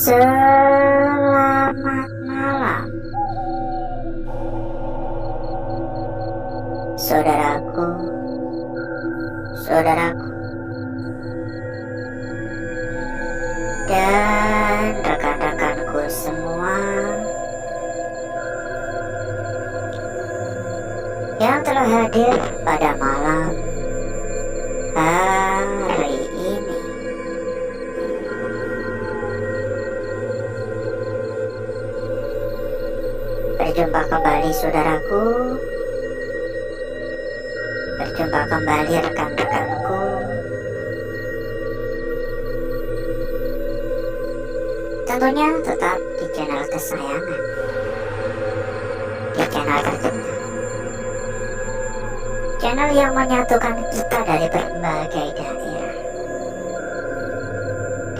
Selamat malam, saudaraku, saudaraku, dan rekan-rekanku semua yang telah hadir pada malam hari ini. Berjumpa kembali saudaraku, berjumpa kembali rekan-rekanku. Tentunya tetap di channel kesayangan, di channel tercinta, channel yang menyatukan kita dari berbagai daerah,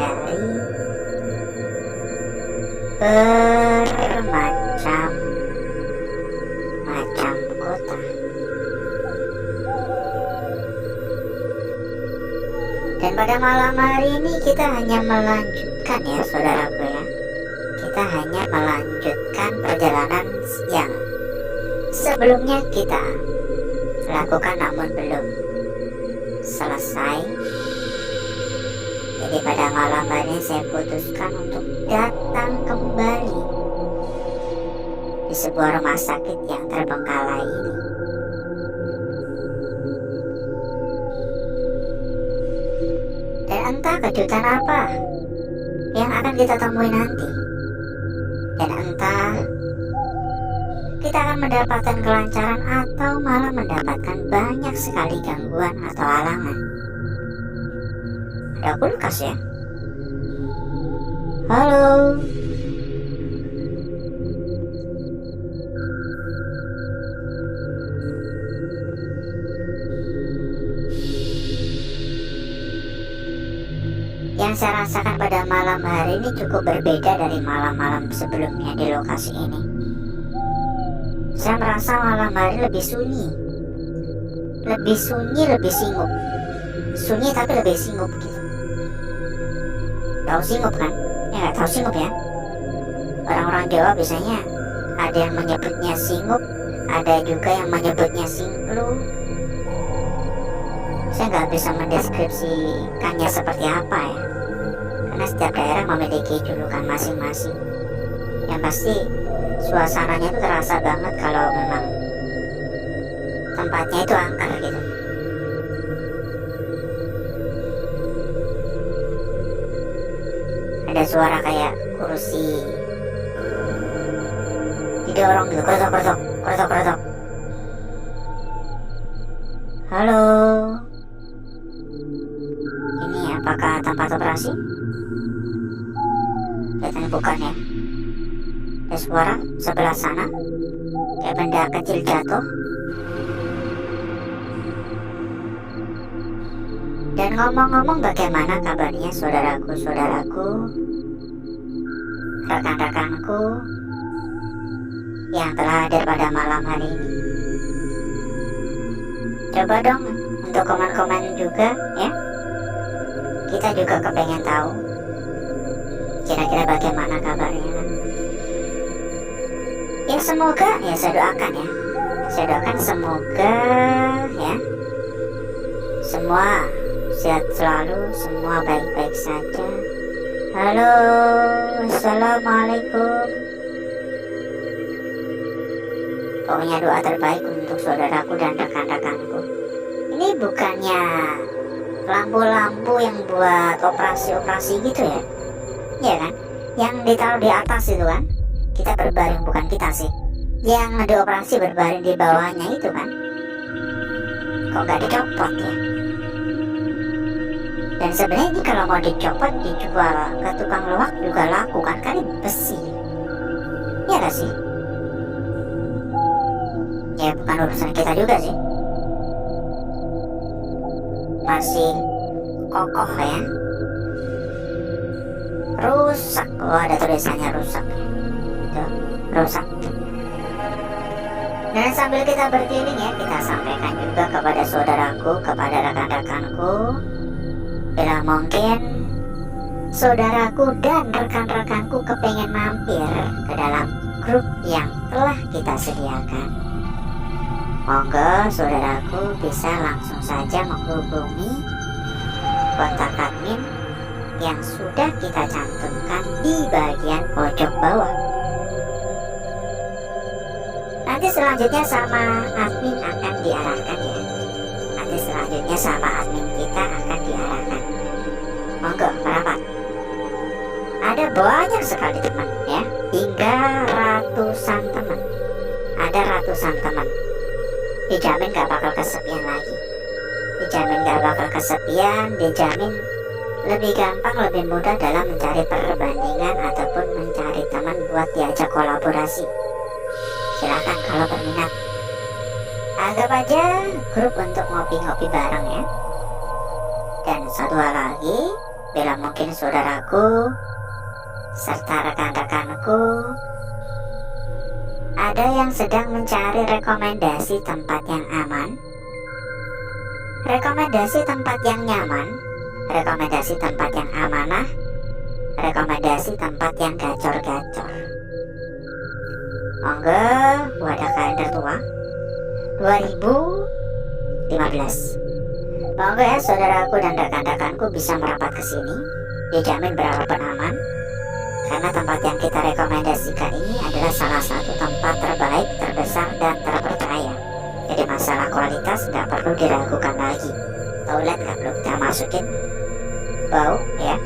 dari bermacam-macam kota. Dan pada malam hari ini kita hanya melanjutkan ya saudaraku ya, kita hanya melanjutkan perjalanan yang sebelumnya kita lakukan namun belum selesai. Jadi pada malam hari ini saya putuskan untuk datang kembali di sebuah rumah sakit yang terbengkalai ini. Dan entah kejutan apa yang akan kita temui nanti, dan entah kita akan mendapatkan kelancaran atau malah mendapatkan banyak sekali gangguan atau halangan. Ada kulkas ya? Halo. Yang saya rasakan pada malam hari ini cukup berbeda dari malam-malam sebelumnya di lokasi ini. Saya merasa malam hari lebih sunyi, lebih singup. Sunyi tapi lebih singup gitu. Tahu singup kan? Ya nggak tahu singup ya. Orang-orang Jawa biasanya ada yang menyebutnya singup, ada juga yang menyebutnya singklu. Saya nggak bisa mendeskripsikannya seperti apa ya, karena setiap daerah memiliki julukan masing-masing. Yang pasti suasananya itu terasa banget kalau memang tempatnya itu angker gitu. Ada suara kayak kursi didorong gitu, krotok. Halo, ini apakah tempat operasi? Kelihatannya bukan ya. Ada suara sebelah sana kayak benda kecil jatuh. Dan ngomong-ngomong, bagaimana kabarnya saudaraku, rekan-rekanku yang telah hadir pada malam hari ini? Coba dong untuk komen-komen juga ya. Kita juga kepengen tahu kira-kira bagaimana kabarnya kan? Ya semoga, ya saya doakan ya, saya doakan semoga ya semua sehat selalu, semua baik-baik saja. Halo, assalamualaikum. Pokoknya doa terbaik untuk saudaraku dan rekan-rekanku. Ini bukannya lampu-lampu yang buat operasi-operasi gitu ya? Iya kan? Yang ditaruh di atas itu kan? Kita berbaring, bukan kita sih. Yang dioperasi berbaring di bawahnya itu kan? Kok gak dicopot ya? Dan sebenarnya ini kalau mau dicopot dijual ke tukang loak juga laku kan, kali besi. Iya gak sih? Ya bukan urusan kita juga sih. Masih kokoh ya. Rusak. Oh ada tulisannya rusak. Tuh, rusak. Dan sambil kita berkeliling ya, kita sampaikan juga kepada saudaraku, kepada rekan-rekanku, bila mungkin saudaraku dan rekan-rekanku kepengen mampir ke dalam grup yang telah kita sediakan. Monggo saudaraku bisa langsung saja menghubungi kontak admin yang sudah kita cantumkan di bagian pojok bawah. Nanti selanjutnya sama admin akan diarahkan ya. Nanti selanjutnya sama admin kita akan diarahkan. Monggo merapat. Ada banyak sekali teman ya, hingga ratusan teman. Ada ratusan teman. Dijamin gak bakal kesepian lagi. Dijamin gak bakal kesepian, dijamin lebih gampang, lebih mudah dalam mencari perbandingan ataupun mencari teman buat diajak kolaborasi. Silakan kalau berminat. Anggap aja grup untuk ngopi-ngopi bareng ya. Dan satu hal lagi, bila mungkin saudaraku serta rekan-rekanku ada yang sedang mencari rekomendasi tempat yang aman, rekomendasi tempat yang nyaman, rekomendasi tempat yang amanah, rekomendasi tempat yang gacor-gacor. Monggo wadah kalender tua 2015. Monggo ya saudaraku dan rekan-rekanku bisa merapat ke sini. Dijamin berapa aman. Karena tempat yang kita rekomendasikan ini adalah salah satu tempat terbaik, terbesar, dan terpercaya. Jadi masalah kualitas nggak perlu diragukan lagi. Toilet nggak perlu kita masukin bau ya.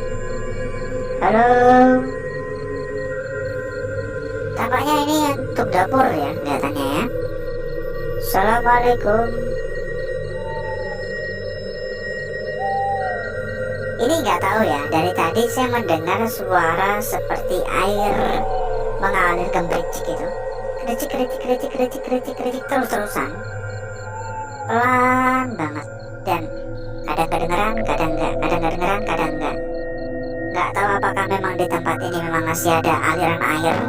Halo. Tampaknya ini untuk dapur ya kelihatannya ya. Assalamualaikum. Ini nggak tahu ya, dari tadi saya mendengar suara seperti air mengalir gembricik gitu. Kritik terus-terusan. Pelan banget. Dan kadang kedengeran, kadang enggak. Kadang kedengeran, kadang enggak. Nggak tahu apakah memang di tempat ini memang masih ada aliran air,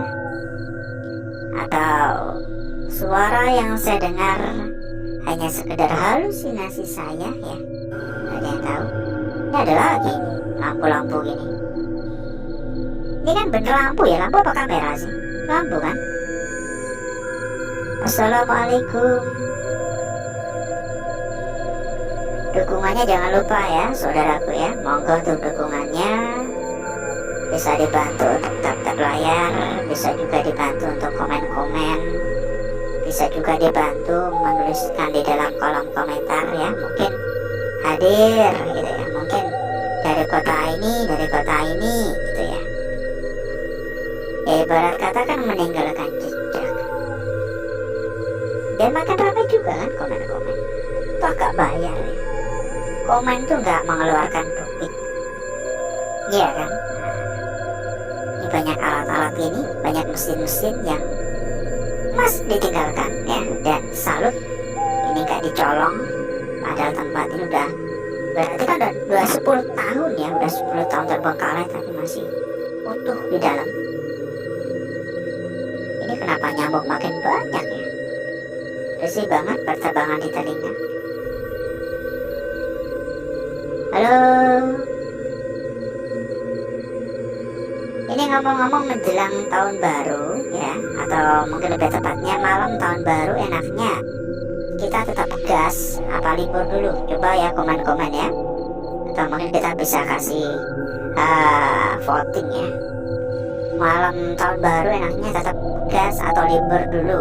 atau suara yang saya dengar hanya sekedar halusinasi saya ya. Ada yang tahu? Ini ada lagi lampu-lampu gini. Ini kan bener lampu ya, lampu apa kamera sih? Lampu kan? Assalamualaikum. Dukungannya jangan lupa ya saudaraku ya. Monggo untuk dukungannya. Bisa dibantu untuk tap-tap layar, bisa juga dibantu untuk komen-komen, bisa juga dibantu menuliskan di dalam kolom komentar ya. Mungkin hadir gitu ya, mungkin dari kota ini gitu ya. Ibarat kata kan meninggalkan jejak. Dan makan ramai juga kan komen-komen. Toh gak bayar ya. Komen tuh gak mengeluarkan duit. Iya kan? Ini banyak alat-alat ini, banyak mesin-mesin yang mas ditinggalkan ya. Dan salut ini gak dicolong. Padahal tempat ini udah berarti kan udah 10 tahun ya, udah 10 tahun terbengkalai tapi masih utuh di dalam. Ini kenapa nyamuk makin banyak ya? Bersih banget berterbangan di telinga. Halo. Ini ngomong-ngomong menjelang tahun baru ya, atau mungkin lebih tepatnya malam tahun baru, enaknya kita tetap gas apa libur dulu? Coba ya komen-komen ya. Atau mungkin kita bisa kasih voting ya. Malam tahun baru enaknya tetap gas atau libur dulu.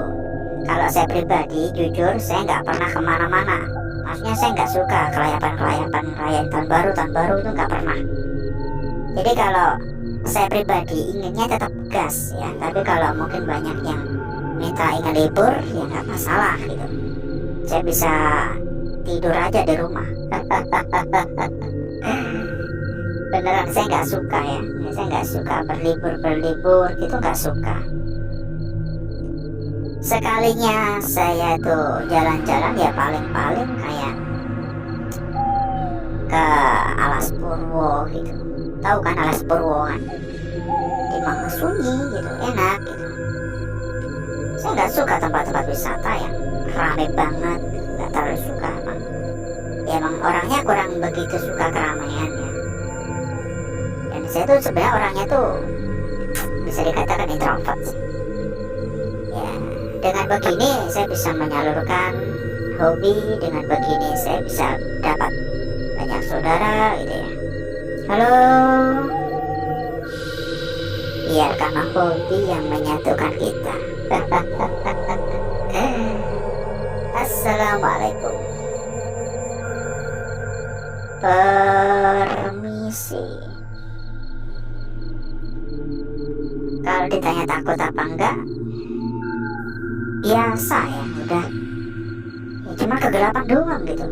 Kalau saya pribadi jujur saya nggak pernah kemana-mana. Maksudnya saya nggak suka kelayapan ngerayain tahun baru itu nggak pernah. Jadi kalau saya pribadi inginnya tetap gas ya. Tapi kalau mungkin banyak yang minta ingin libur ya nggak masalah gitu. Saya bisa tidur aja di rumah. Beneran saya nggak suka ya. Saya nggak suka berlibur gitu, nggak suka. Sekalinya saya tuh jalan-jalan ya paling-paling kayak ke Alas Purwo gitu. Tahu kan Alas Purwo kan? Di Mangga Sunyi gitu, enak gitu. Saya nggak suka tempat-tempat wisata yang rame banget, nggak terlalu suka emang. Ya emang orangnya kurang begitu suka keramaian ya. Dan saya tuh sebenarnya orangnya tuh bisa dikatakan introvert sih. Ya, dengan begini saya bisa menyalurkan hobi, dengan begini saya bisa dapat banyak saudara gitu ya. Halo, biar karena hobi yang menyatukan kita. Assalamualaikum. Permisi. Kalau ditanya takut apa enggak, biasa ya, udah ya, cuma kegelapan doang gitu.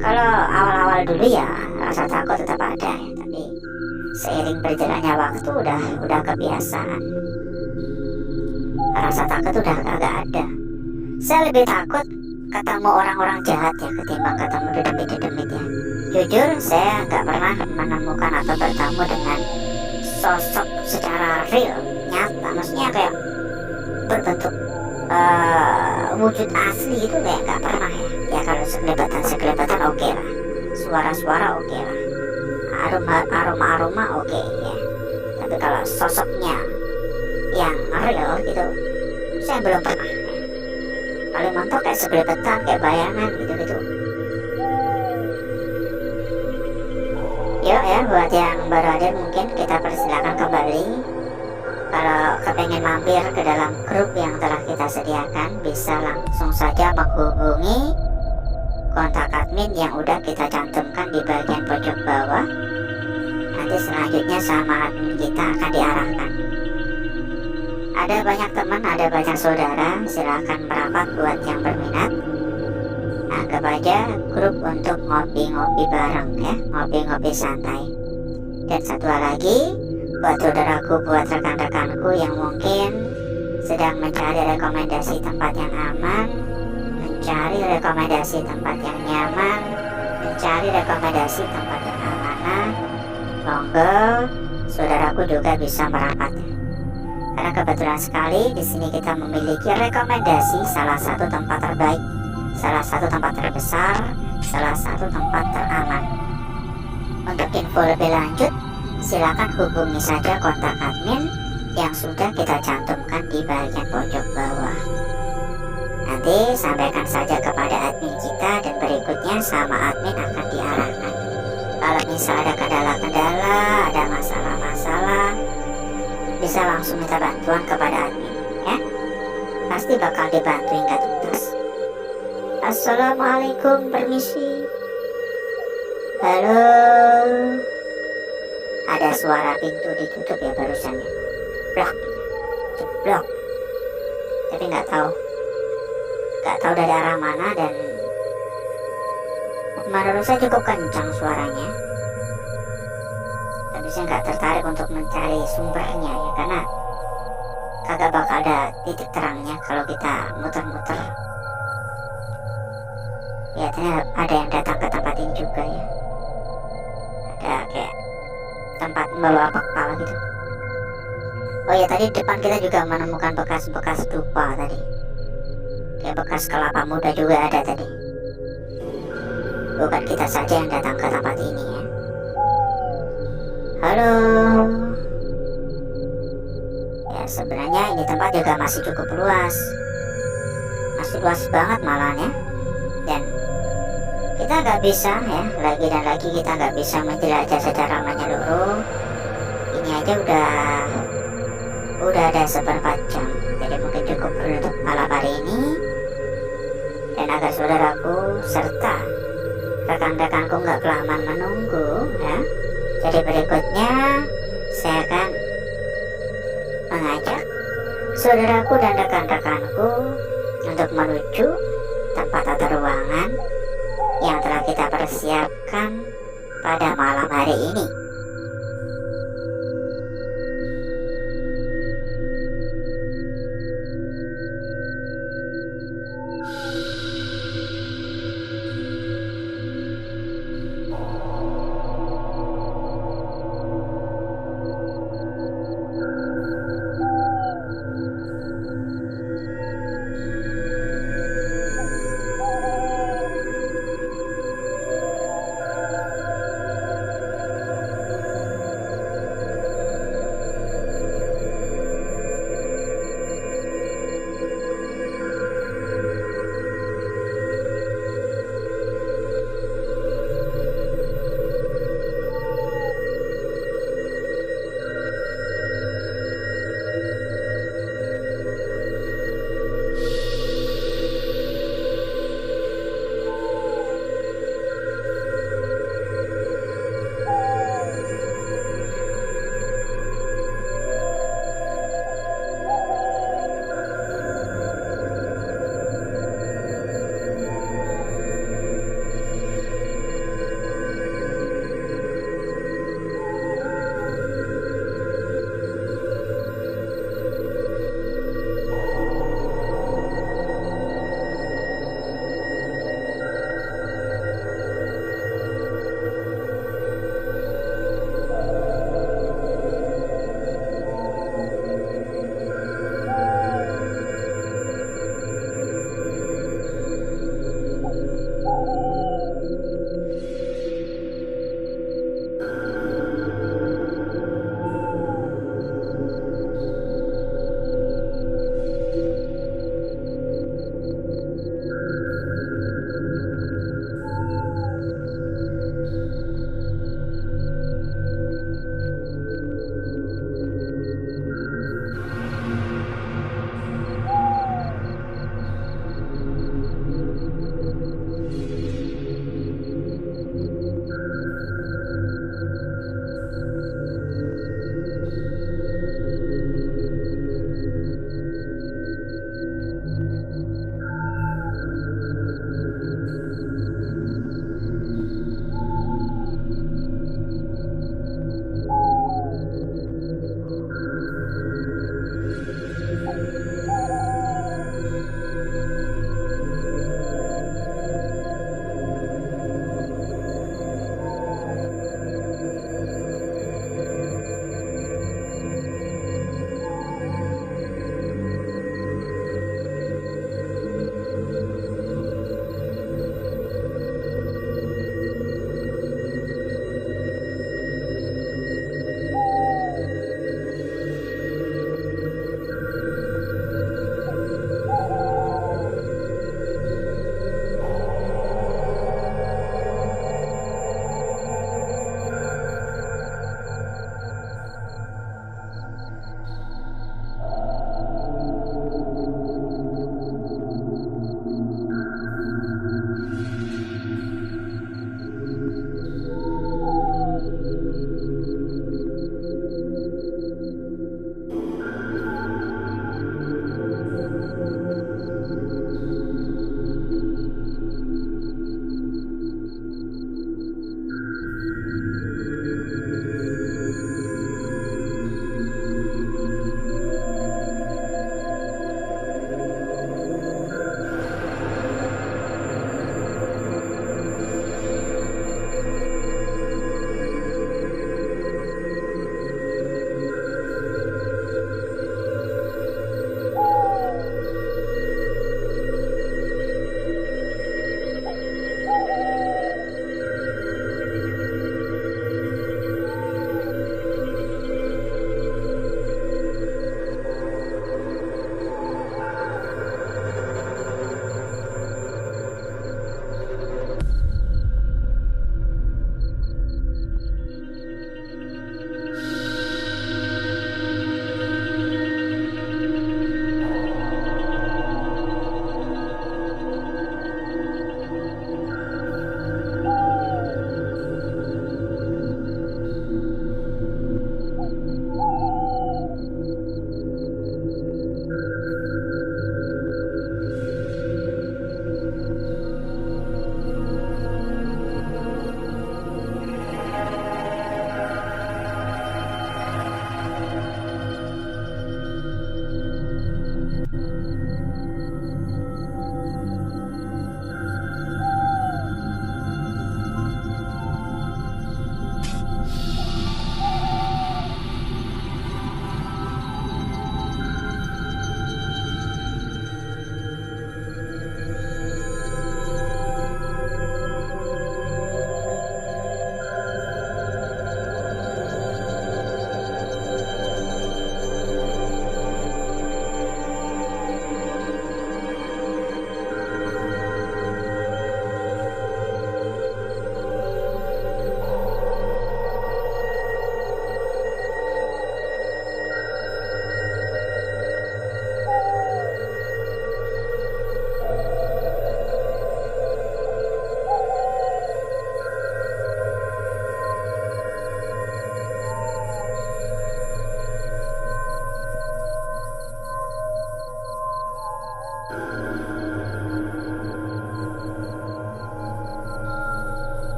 Kalau awal-awal dulu ya rasa takut tetap ada ya, tapi seiring berjalannya waktu udah kebiasaan. Rasa takut udah agak ada. Saya lebih takut ketemu orang-orang jahat ya ketimbang ketemu dedemit-dedemit ya. Jujur saya nggak pernah menemukan atau bertemu dengan sosok secara real, nyata, maksudnya kayak berbentuk wujud asli itu kayak nggak pernah ya. Ya kalau sekelebatan oke lah, suara-suara oke lah, aroma oke ya. Tapi kalau sosoknya yang real gitu, saya belum pernah ya. Paling mentok kayak sekelebetan, kayak bayangan gitu-gitu. Yuk ya, buat yang baru hadir mungkin kita persilakan kembali. Kalau kepengen mampir ke dalam grup yang telah kita sediakan, bisa langsung saja menghubungi kontak admin yang udah kita cantumkan di bagian pojok bawah. Nanti selanjutnya sama admin kita akan diarahkan. Ada banyak teman, ada banyak saudara, silakan merapat buat yang berminat. Anggap aja grup untuk ngopi-ngopi bareng ya, ngopi-ngopi santai. Dan satu hal lagi, buat saudaraku, buat rekan-rekanku yang mungkin sedang mencari rekomendasi tempat yang aman, mencari rekomendasi tempat yang nyaman, mencari rekomendasi tempat yang amanah, monggo saudaraku juga bisa merapat. Karena kebetulan sekali di sini kita memiliki rekomendasi salah satu tempat terbaik, salah satu tempat terbesar, salah satu tempat teraman. Untuk info lebih lanjut, silakan hubungi saja kontak admin yang sudah kita cantumkan di bagian pojok bawah. Nanti sampaikan saja kepada admin kita dan berikutnya sama admin akan diarahkan. Kalau misal ada kendala-kendala, ada masalah-masalah, bisa langsung minta bantuan kepada admin ya. Pasti bakal dibantu hingga tuntas. Assalamualaikum, permisi. Halo. Ada suara pintu ditutup ya barusan ya. Jeblok. Tapi nggak tahu dari arah mana, dan menurut saya cukup kencang suaranya. Tapi saya nggak tertarik untuk mencari sumbernya ya, karena kagak bakal ada titik terangnya kalau kita muter-muter. Lihatnya ada yang datang ke tempat ini juga ya. Ada kayak tempat membawa bekal gitu. Oh ya, tadi depan kita juga menemukan bekas-bekas dupa tadi. Kayak bekas kelapa muda juga ada tadi. Bukan kita saja yang datang ke tempat ini ya. Halo. Ya sebenarnya ini tempat juga masih cukup luas. Masih luas banget malahnya. Dan kita nggak bisa ya, lagi dan lagi kita nggak bisa menjelajah secara menyeluruh. Ini aja udah ada seperempat jam. Jadi mungkin cukup dulu untuk malam hari ini. Dan agar saudaraku serta rekan-rekanku nggak kelamaan menunggu ya. Jadi berikutnya saya akan mengajak saudaraku dan rekan-rekanku untuk menuju tempat atau ruangan yang telah kita persiapkan pada malam hari ini.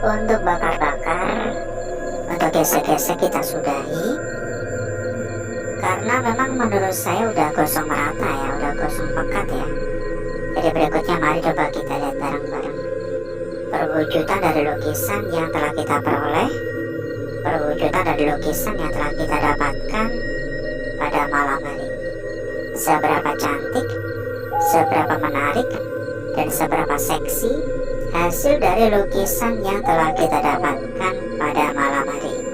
Untuk bakar-bakar, untuk gesek-gesek kita sudahi, karena memang menurut saya udah gosong merata ya, udah gosong pekat ya. Jadi berikutnya mari coba kita lihat bareng-bareng perwujudan dari lukisan yang telah kita peroleh, perwujudan dari lukisan yang telah kita dapatkan pada malam hari ini. Seberapa cantik, seberapa menarik, dan seberapa seksi hasil dari lukisan yang telah kita dapatkan pada malam hari ini.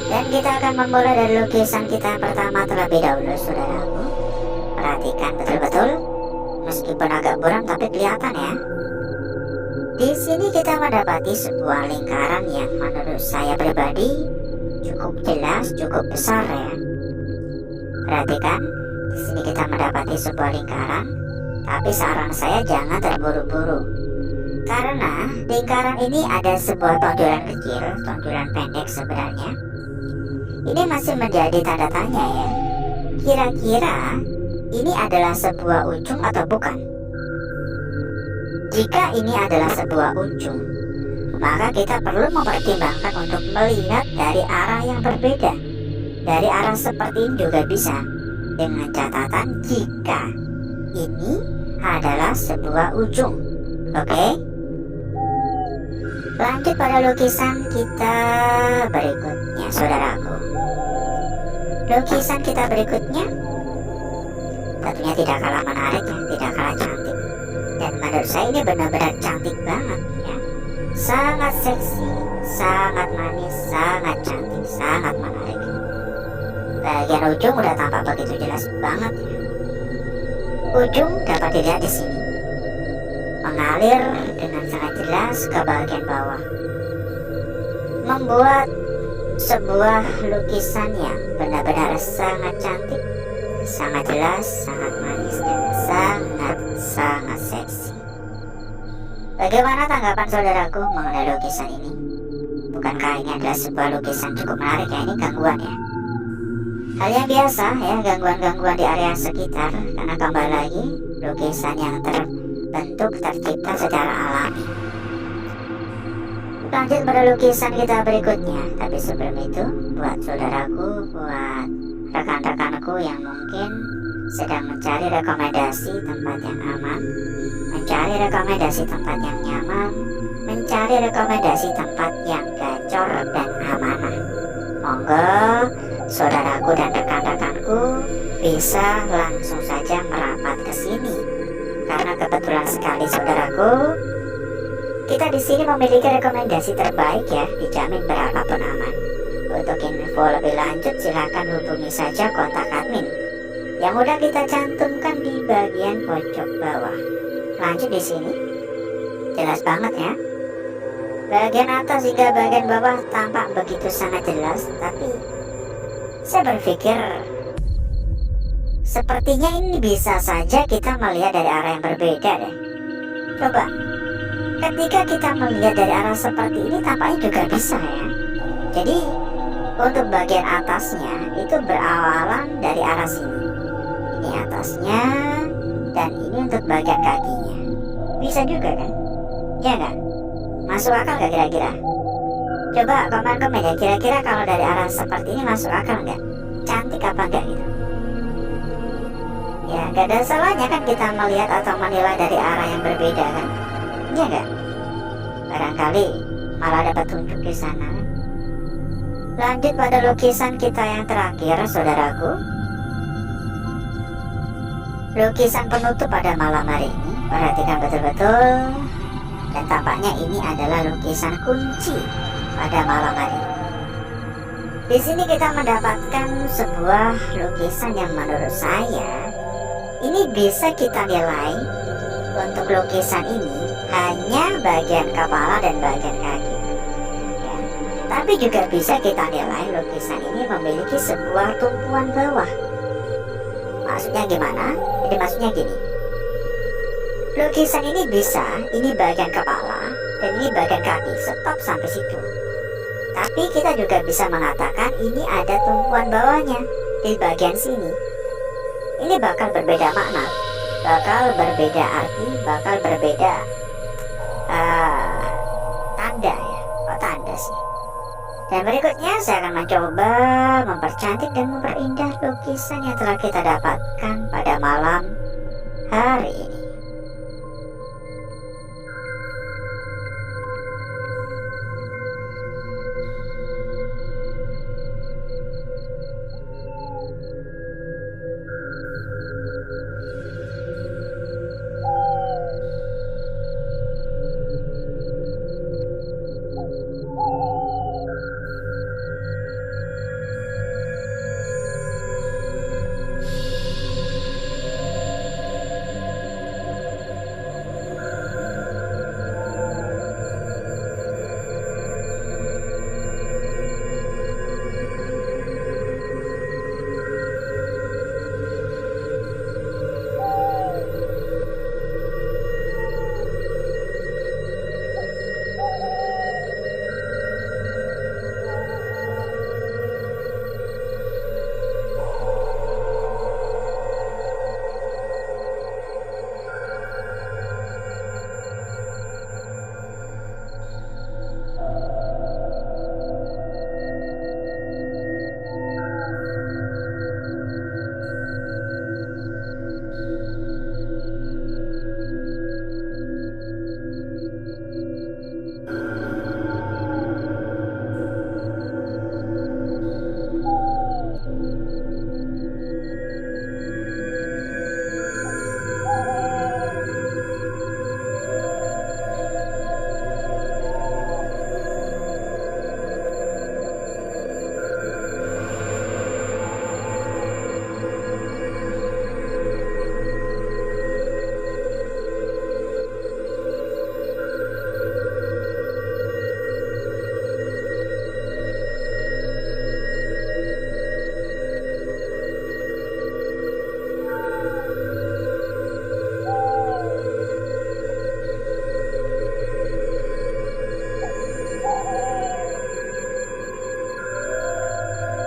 Dan kita akan memulai dari lukisan kita yang pertama terlebih dahulu, saudaraku. Perhatikan betul-betul, meskipun agak buram tapi kelihatan ya. Di sini kita mendapati sebuah lingkaran yang menurut saya pribadi cukup jelas, cukup besar ya. Perhatikan, di sini kita mendapati sebuah lingkaran, tapi saran saya jangan terburu-buru. Karena lingkaran ini ada sebuah tonjolan kecil, tonjolan pendek sebenarnya. Ini masih menjadi tanda tanya ya. Kira-kira ini adalah sebuah ujung atau bukan? Jika ini adalah sebuah ujung, maka kita perlu mempertimbangkan untuk melihat dari arah yang berbeda. Dari arah seperti ini juga bisa, dengan catatan jika ini adalah sebuah ujung. Oke? Lanjut pada lukisan kita berikutnya, saudaraku. Lukisan kita berikutnya tentunya tidak kalah menarik ya, tidak kalah cantik. Dan menurut saya ini benar-benar cantik banget ya. Sangat seksi, sangat manis, sangat cantik, sangat menarik. Bagian ujung udah tampak begitu jelas banget ya. Ujung dapat dilihat di sini, mengalir dengan sangat jelas ke bagian bawah, membuat sebuah lukisan yang benar-benar sangat cantik, sangat jelas, sangat manis, dan sangat seksi. Bagaimana tanggapan saudaraku mengenai lukisan ini? Bukankah ini adalah sebuah lukisan cukup menarik ya? Ini gangguan ya, hal yang biasa ya, gangguan-gangguan di area sekitar, karena kembali lagi lukisan yang terbentuk tercipta secara alami. Lanjut pada lukisan kita berikutnya, tapi sebelum itu buat saudaraku, buat rekan-rekanku yang mungkin sedang mencari rekomendasi tempat yang aman, mencari rekomendasi tempat yang nyaman, cari rekomendasi tempat yang gacor dan amanah. Monggo saudaraku dan rekan-rekanku bisa langsung saja merapat ke sini. Karena kebetulan sekali saudaraku, kita di sini memiliki rekomendasi terbaik ya, dijamin berapapun aman. Untuk info lebih lanjut silakan hubungi saja kontak admin yang udah kita cantumkan di bagian pojok bawah. Lanjut di sini, jelas banget ya. Bagian atas hingga bagian bawah tampak begitu sangat jelas, tapi saya berpikir sepertinya ini bisa saja kita melihat dari arah yang berbeda deh. Coba, ketika kita melihat dari arah seperti ini tampaknya juga bisa ya. Jadi untuk bagian atasnya itu berawalan dari arah sini. Ini atasnya dan ini untuk bagian kakinya. Bisa juga kan? Ya kan? Masuk akal gak kira-kira? Coba komen-komen ya, kira-kira kalau dari arah seperti ini masuk akal nggak? Cantik apa enggak gitu? Ya gak ada salahnya kan kita melihat atau menilai dari arah yang berbeda kan? Ya nggak? Barangkali malah ada petunjuk di sana kan? Lanjut pada lukisan kita yang terakhir saudaraku. Lukisan penutup pada malam hari ini, perhatikan betul-betul. Dan tampaknya ini adalah lukisan kunci pada malam hari ini. Di sini kita mendapatkan sebuah lukisan yang menurut saya ini bisa kita nilai untuk lukisan ini hanya bagian kepala dan bagian kaki. Ya. Tapi juga bisa kita nilai lukisan ini memiliki sebuah tumpuan bawah. Maksudnya gimana? Jadi maksudnya gini. Lukisan ini bisa, ini bagian kepala dan ini bagian kaki, stop sampai situ. Tapi kita juga bisa mengatakan ini ada tumpuan bawahnya di bagian sini. Ini bakal berbeda makna, bakal berbeda arti, bakal berbeda tanda ya. Kok tanda sih? Dan berikutnya saya akan mencoba mempercantik dan memperindah lukisan yang telah kita dapatkan pada malam hari ini.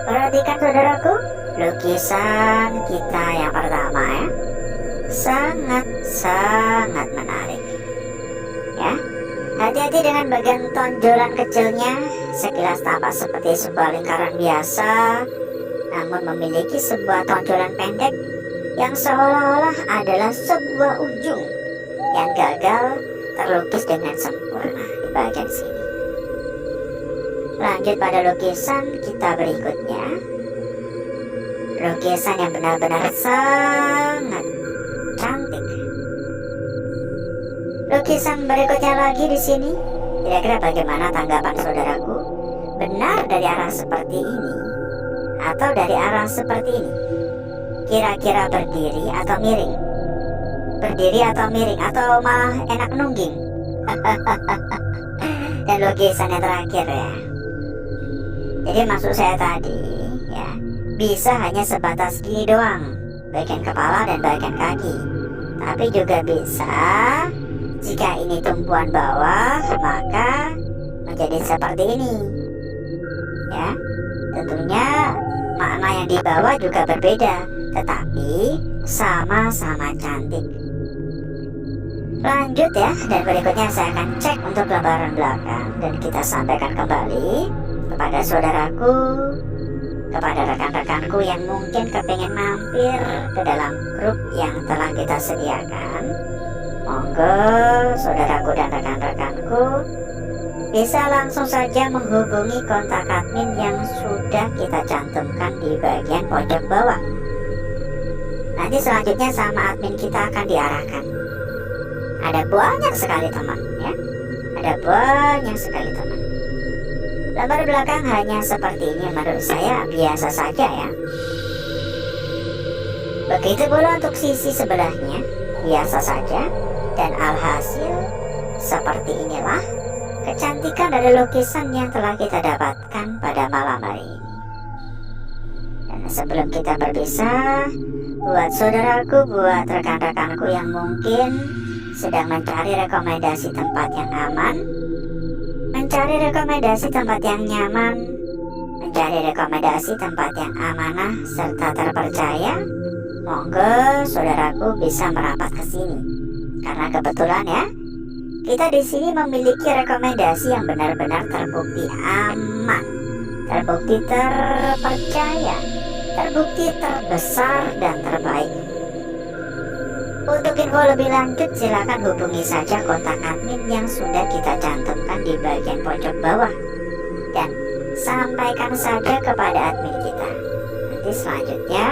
Perhatikan saudaraku, lukisan kita yang pertama ya, sangat-sangat menarik. Ya, hati-hati dengan bagian tonjolan kecilnya. Sekilas tampak seperti sebuah lingkaran biasa, namun memiliki sebuah tonjolan pendek yang seolah-olah adalah sebuah ujung yang gagal terlukis dengan sempurna. di bagian sini. Lanjut pada lukisan kita berikutnya. Lukisan yang benar-benar sangat cantik. Lukisan berikutnya lagi di sini. Kira-kira bagaimana tanggapan saudaraku? Benar dari arah seperti ini atau dari arah seperti ini? Kira-kira berdiri atau miring? Berdiri atau miring atau malah enak nungging? Dan lukisan yang terakhir ya. Jadi maksud saya tadi ya, bisa hanya sebatas gini doang, bagian kepala dan bagian kaki. Tapi juga bisa jika ini tumpuan bawah, maka menjadi seperti ini. Ya, tentunya makna yang di bawah juga berbeda, tetapi sama-sama cantik. Lanjut ya, dan berikutnya saya akan cek untuk lembaran belakang dan kita sampaikan kembali kepada saudaraku, kepada rekan-rekanku yang mungkin kepingin mampir ke dalam grup yang telah kita sediakan. Monggo saudaraku dan rekan-rekanku bisa langsung saja menghubungi kontak admin yang sudah kita cantumkan di bagian pojok bawah. Nanti selanjutnya sama admin kita akan diarahkan. Ada banyak sekali teman ya, ada banyak sekali teman. Lembar belakang hanya seperti ini menurut saya biasa saja ya. Begitu pula untuk sisi sebelahnya, biasa saja. Dan alhasil seperti inilah kecantikan dari lukisan yang telah kita dapatkan pada malam hari ini. Dan sebelum kita berpisah, buat saudaraku, buat rekan-rekanku yang mungkin sedang mencari rekomendasi tempat yang aman, mencari rekomendasi tempat yang nyaman, mencari rekomendasi tempat yang amanah serta terpercaya, monggo saudaraku bisa merapat ke sini. Karena kebetulan ya, kita di sini memiliki rekomendasi yang benar-benar terbukti aman, terbukti terpercaya, terbukti terbesar dan terbaik. Untuk info lebih lanjut silakan hubungi saja kontak admin yang sudah kita cantumkan di bagian pojok bawah dan sampaikan saja kepada admin kita. Nanti selanjutnya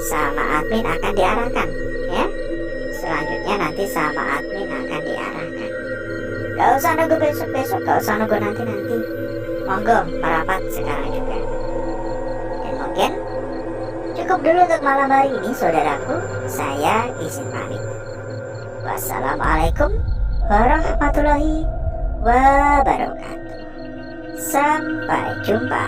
sama admin akan diarahkan ya. Selanjutnya nanti sama admin akan diarahkan. Gak usah nunggu besok-besok, gak usah nunggu nanti-nanti. Monggo merapat sekarang juga. Dan mungkin cukup dulu untuk malam hari ini saudaraku. Saya izin pamit. Wassalamualaikum warahmatullahi wabarakatuh. Sampai jumpa.